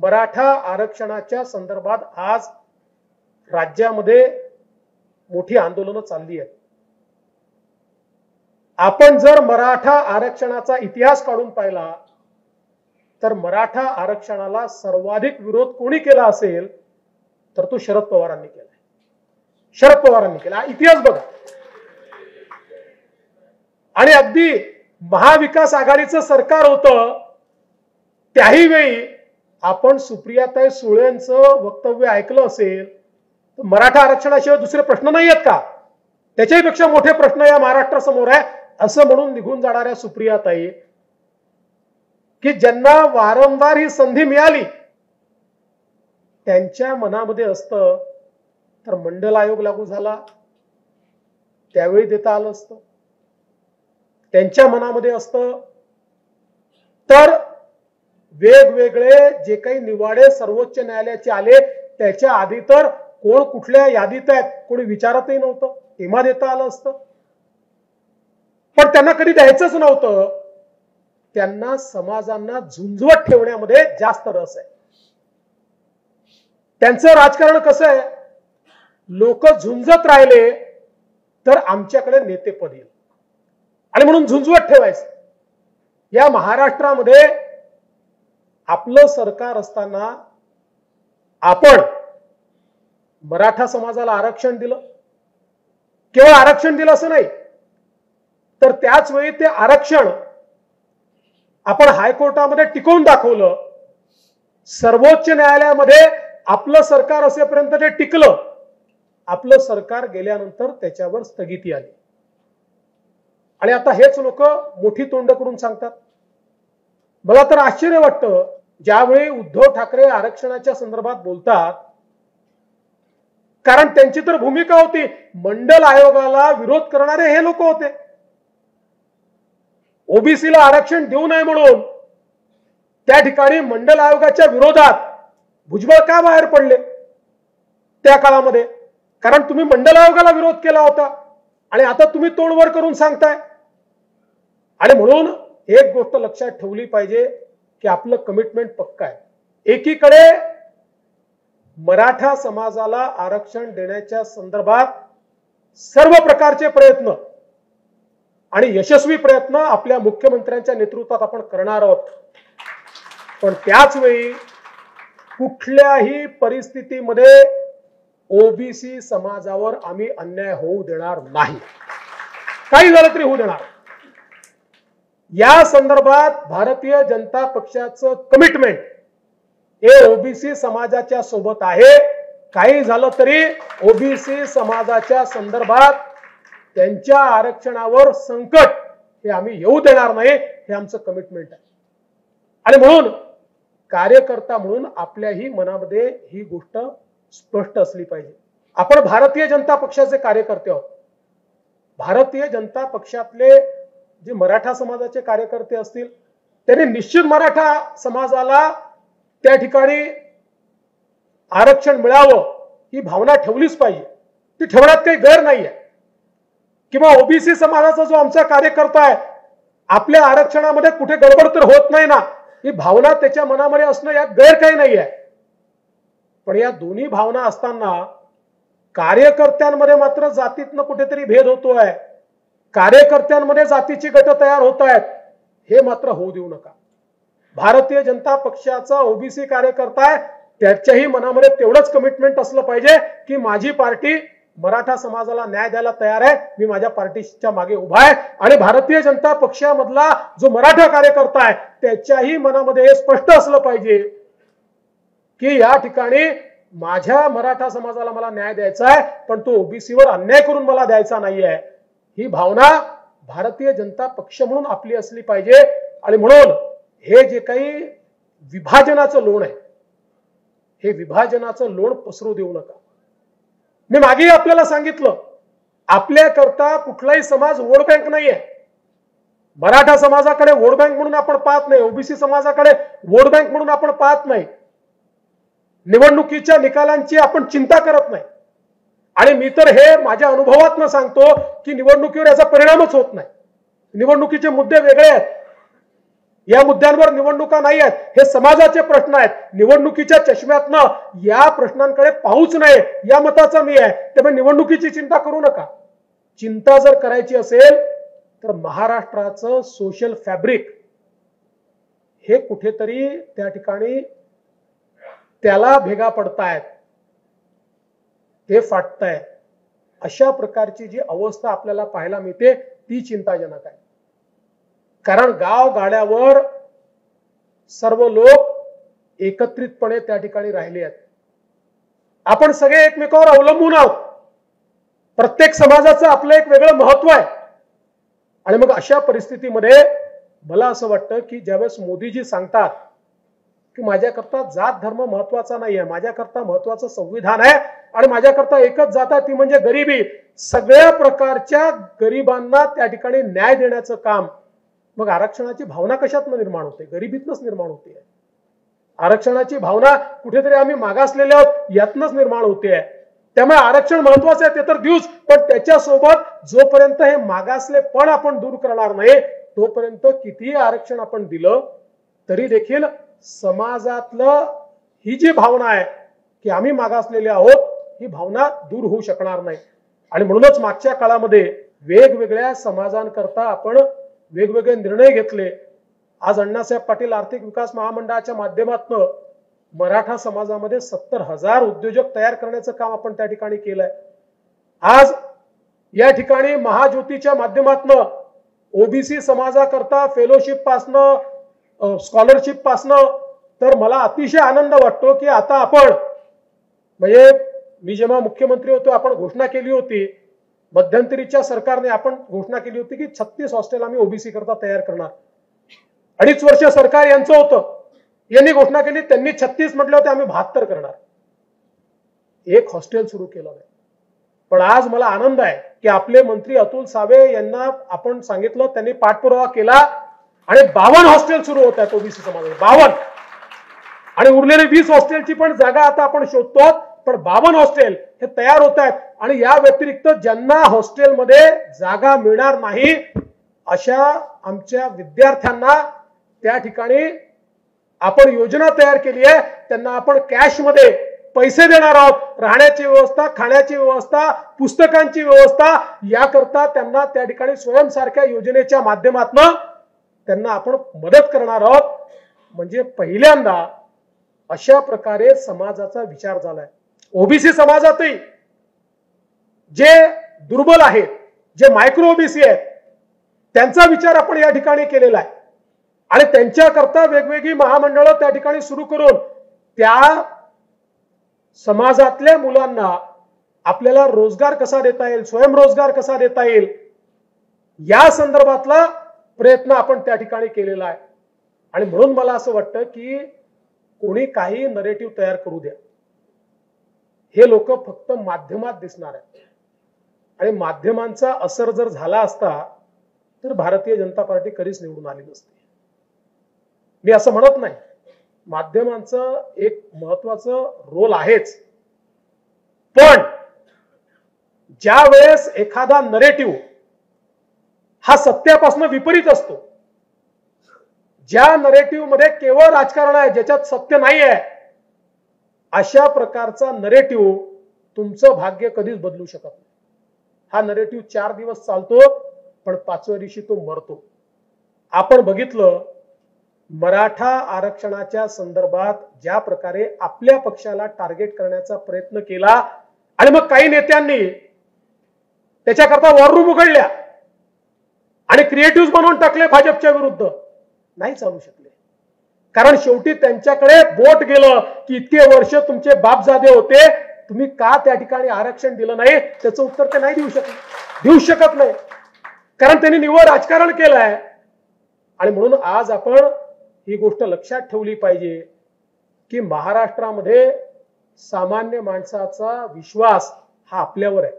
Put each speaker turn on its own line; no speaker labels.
मराठा आरक्षणाच्या संदर्भात आज राज्यामध्ये मोठी आंदोलनं चालली आहेत. आपण जर मराठा आरक्षणाचा इतिहास काढून पाहिला तर मराठा आरक्षणाला सर्वाधिक विरोध कोणी केला असेल तर तो शरद पवारांनी केला. शरद पवारांनी केला. इतिहास बघा. आणि अगदी महाविकास आघाडीचं सरकार होतं त्याही वेळी आपण सुप्रियाताई सुळेंचं वक्तव्य ऐकलं असेल तर मराठा आरक्षणाशिवाय दुसरे प्रश्न नाही आहेत का, त्याच्याही पेक्षा मोठे प्रश्न या महाराष्ट्रासमोर आहे असं म्हणून निघून जाणाऱ्या सुप्रियाताई, की ज्यांना वारंवार ही संधी मिळाली, त्यांच्या मनामध्ये असतं तर मंडल आयोग लागू झाला त्यावेळी देता आलं असतं. त्यांच्या मनामध्ये असतं तर वेगवेगळे जे काही निवाडे सर्वोच्च न्यायालयाचे आले त्याच्या आधी तर कोण कुठल्या यादीत आहेत कोणी विचारतही नव्हतं, तेव्हा देता आलं असतं. पण त्यांना कधी द्यायचंच नव्हतं. त्यांना समाजांना झुंजवत ठेवण्यामध्ये जास्त रस आहे. त्यांचं राजकारण कसं आहे, लोक झुंजत राहिले तर आमच्याकडे नेतेपद येईल आणि म्हणून झुंजवत ठेवायचं. या महाराष्ट्रामध्ये आपलं सरकार असताना आपण मराठा समाजाला आरक्षण दिलं. केवळ आरक्षण दिलं असं नाही तर त्याच वेळी ते आरक्षण आपण हायकोर्टामध्ये टिकवून दाखवलं. सर्वोच्च न्यायालयामध्ये आपलं सरकार असेपर्यंत ते टिकलं. आपलं सरकार गेल्यानंतर त्याच्यावर स्थगिती आली. आणि आता हेच लोक मोठी तोंड करून सांगतात. मला तर आश्चर्य वाटतं ज्यावेळी उद्धव ठाकरे आरक्षणाच्या संदर्भात बोलतात, कारण त्यांची तर भूमिका होती मंडल आयोगाला विरोध करणारे हे लोक होते. ओबीसीला आरक्षण देऊ नये म्हणून त्या ठिकाणी मंडल आयोगाच्या विरोधात भुजबळ का बाहेर पडले त्या काळामध्ये, कारण तुम्ही मंडल आयोगाला विरोध केला होता आणि आता तुम्ही तोंडवर करून सांगताय. आणि म्हणून एक गोष्ट लक्षात ठेवली पाहिजे की आपलं कमिटमेंट पक्का आहे. एकीकडे मराठा समाजाला आरक्षण देण्याच्या संदर्भात सर्व प्रकारचे प्रयत्न आणि यशस्वी प्रयत्न आपल्या मुख्यमंत्र्यांच्या नेतृत्वात आपण करणार आहोत. पण त्याच वेळी कुठल्याही परिस्थितीमध्ये ओबीसी समाजावर आम्ही अन्याय होऊ देणार नाही. काही झालं तरी होऊ देणार. या संदर्भात भारतीय जनता पक्षाचं कमिटमेंट हे ओबीसी समाजाच्या सोबत आहे. काही झालं तरी ओबीसी समाजाच्या संदर्भात त्यांच्या आरक्षणावर संकट हे आम्ही येऊ देणार नाही, हे आमचं कमिटमेंट आहे. आणि म्हणून कार्यकर्ता म्हणून आपल्याही मनामध्ये ही गोष्ट स्पष्ट असली पाहिजे. आपण भारतीय जनता पक्षाचे कार्यकर्ते आहोत. भारतीय जनता पक्षातले जे मराठा समाजाचे कार्यकर्ते असतील त्यांनी निश्चित मराठा समाजाला त्या ठिकाणी आरक्षण मिळावं ही भावना ठेवलीच पाहिजे. ती ठेवण्यात काही गैर नाहीये. किंवा ओबीसी समाजाचा जो आमचा कार्यकर्ता आहे आपल्या आरक्षणामध्ये कुठे गडबड तर होत नाही ना, ही भावना त्याच्या मनामध्ये असणं यात गैर काही नाहीये. पण या दोन्ही भावना असताना कार्यकर्त्यांमध्ये मात्र जातीतनं कुठेतरी भेद होतोय, कार्यकर्त्यांमध्ये जातीची गट तयार होत आहेत, हे मात्र होऊ देऊ नका. भारतीय जनता पक्षाचा ओबीसी कार्यकर्ता आहे त्याच्याही मनामध्ये तेवढंच कमिटमेंट असलं पाहिजे की माझी पार्टी मराठा समाजाला न्याय द्यायला तयार आहे, मी माझ्या पार्टीच्या मागे उभा आहे. आणि भारतीय जनता पक्षामधला जो मराठा कार्यकर्ता आहे त्याच्याही मनामध्ये हे स्पष्ट असलं पाहिजे की या ठिकाणी माझ्या मराठा समाजाला मला न्याय द्यायचा आहे पण तो ओबीसीवर अन्याय करून मला द्यायचा नाहीये. ही भावना भारतीय जनता पक्ष म्हणून आपली असली पाहिजे. आणि म्हणून हे जे काही विभाजनाचं लोण आहे हे विभाजनाचं लोण पसरू देऊ नका. मी मागे आपल्याला सांगितलं आपल्याकरता कुठलाही समाज वोट बँक नाहीये. मराठा समाजाकडे वोट बँक म्हणून आपण पाहत नाही, ओबीसी समाजाकडे वोट बँक म्हणून आपण पाहत नाही, निवडणुकीच्या निकालांची आपण चिंता करत नाही. आणि मी तर हे माझ्या अनुभवातनं सांगतो की निवडणुकीवर याचा परिणामच होत नाही. निवडणुकीचे मुद्दे वेगळे आहेत. या मुद्द्यांवर निवडणुका नाही आहेत, हे समाजाचे प्रश्न आहेत. निवडणुकीच्या चष्म्यातनं या प्रश्नांकडे पाहूच नये या मताचा मी आहे. त्यामुळे निवडणुकीची चिंता करू नका. चिंता जर करायची असेल तर महाराष्ट्राचं सोशल फॅब्रिक हे कुठेतरी त्या ठिकाणी त्याला भेगा पडतायत, ते फाटताय. अशा प्रकारची जी अवस्था आपल्याला पाहायला मिळते ती चिंताजनक आहे. कारण गाव गाड्यावर सर्व लोक एकत्रितपणे त्या ठिकाणी राहिले आहेत. आपण सगळे एकमेकावर अवलंबून आहोत. प्रत्येक समाजाचं आपलं एक वेगळं महत्व आहे. आणि मग अशा परिस्थितीमध्ये मला असं वाटतं की ज्यावेळेस मोदीजी सांगतात की माझ्याकरता जात धर्म महत्वाचा नाही आहे, माझ्याकरता महत्वाचं संविधान आहे आणि माझ्याकरता एकच जात आहे ती म्हणजे गरिबी, सगळ्या प्रकारच्या गरिबांना त्या ठिकाणी न्याय देण्याचं काम. मग आरक्षणाची भावना कशातनं निर्माण होते? गरिबीतनंच निर्माण होते. आरक्षणाची भावना कुठेतरी आम्ही मागासलेले आहोत यातनंच निर्माण होते. त्यामुळे आरक्षण महत्वाचं आहे ते तर देऊच, पण त्याच्यासोबत जोपर्यंत हे मागासलेपण आपण दूर करणार नाही तोपर्यंत कितीही आरक्षण आपण दिलं तरी देखील समाजातलं ही जी भावना आहे की आम्ही मागासलेले आहोत ही भावना दूर होऊ शकणार नाही. आणि म्हणूनच मागच्या काळामध्ये वेगवेगळ्या समाजांकरता आपण वेगवेगळे निर्णय घेतले. आज अण्णासाहेब पाटील आर्थिक विकास महामंडळाच्या माध्यमातून मराठा समाजामध्ये 70,000 उद्योजक तयार करण्याचं काम आपण त्या ठिकाणी केलंय. आज या ठिकाणी महाज्योतीच्या माध्यमातून ओबीसी समाजाकरता फेलोशिप पासनं स्कॉलरशिप पासनं तर मला अतिशय आनंद वाटतो की आता आपण म्हणजे मी जेव्हा मुख्यमंत्री होतो आपण घोषणा केली होती, मध्यंतरीच्या सरकारने आपण घोषणा केली होती की 36 हॉस्टेल आम्ही ओबीसी करता तयार करणार. 2.5 वर्ष सरकार यांचं होतं, यांनी घोषणा केली, त्यांनी 36 म्हटले होते, आम्ही 72 करणार. एक हॉस्टेल सुरू केलं नाही. पण आज मला आनंद आहे की आपले मंत्री अतुल सावे यांना आपण सांगितलं, त्यांनी पाठपुरावा केला आणि 52 हॉस्टेल सुरू होत आहेत ओबीसी समाजामध्ये. 52 आणि उरलेले 20 हॉस्टेलची पण जागा आता आपण शोधतो. पण 52 हॉस्टेल हे तयार होत आहेत. आणि या व्यतिरिक्त ज्यांना हॉस्टेलमध्ये जागा मिळणार नाही अशा आमच्या विद्यार्थ्यांना त्या ठिकाणी आपण योजना तयार केली आहे. त्यांना आपण कॅशमध्ये पैसे देणार आहोत. राहण्याची व्यवस्था, खाण्याची व्यवस्था, पुस्तकांची व्यवस्था याकरता त्यांना त्या ठिकाणी स्वयंसारख्या योजनेच्या माध्यमातून त्यांना आपण मदत करणार आहोत. म्हणजे पहिल्यांदा अशा प्रकारे समाजाचा विचार झालाय. ओबीसी समाजातही जे दुर्बल आहेत, जे मायक्रो ओबीसी आहेत, त्यांचा विचार आपण या ठिकाणी केलेला आहे. आणि त्यांच्याकरता वेगवेगळी महामंडळं त्या ठिकाणी सुरू करून त्या समाजातल्या मुलांना आपल्याला रोजगार कसा देता येईल, स्वयंरोजगार कसा देता येईल या संदर्भातला प्रयत्न आपण त्या ठिकाणी केलेला आहे. आणि म्हणून मला असं वाटतं की कोणी काही नरेटिव्ह तयार करू द्या, हे लोक फक्त माध्यमात दिसणार आहेत. आणि माध्यमांचा असर जर झाला असता तर भारतीय जनता पार्टी कधीच निवडून आली नसती. मी असं म्हणत नाही, माध्यमांचं एक महत्वाचं रोल आहेच. पण ज्या वेळेस एखादा नरेटिव्ह हा सत्यापासून विपरीत असतो, ज्या नरेटिव्ह मध्ये केवळ राजकारण आहे, ज्याच्यात सत्य नाही आहे, अशा प्रकारचा नरेटिव्ह तुमचं भाग्य कधीच बदलू शकत नाही. हा नरेटिव्ह 4 दिवस चालतो पण 5व्या दिवशी तो मरतो. आपण बघितलं मराठा आरक्षणाच्या संदर्भात ज्या प्रकारे आपल्या पक्षाला टार्गेट करण्याचा प्रयत्न केला आणि मग काही नेत्यांनी त्याच्याकरता वॉर रूम उघडल्या आणि क्रिएटिव्ह बनवून टाकले भाजपच्या विरुद्ध, नाही चालू शकले. कारण शेवटी त्यांच्याकडे बोट गेलं की इतके वर्ष तुमचे बापजादे होते, तुम्ही का त्या ठिकाणी आरक्षण दिलं नाही, त्याचं उत्तर ते नाही देऊ शकत नाही. कारण त्यांनी निव्वळ राजकारण केलं आहे. आणि म्हणून आज आपण ही गोष्ट लक्षात ठेवली पाहिजे की महाराष्ट्रामध्ये सामान्य माणसाचा विश्वास हा आपल्यावर आहे.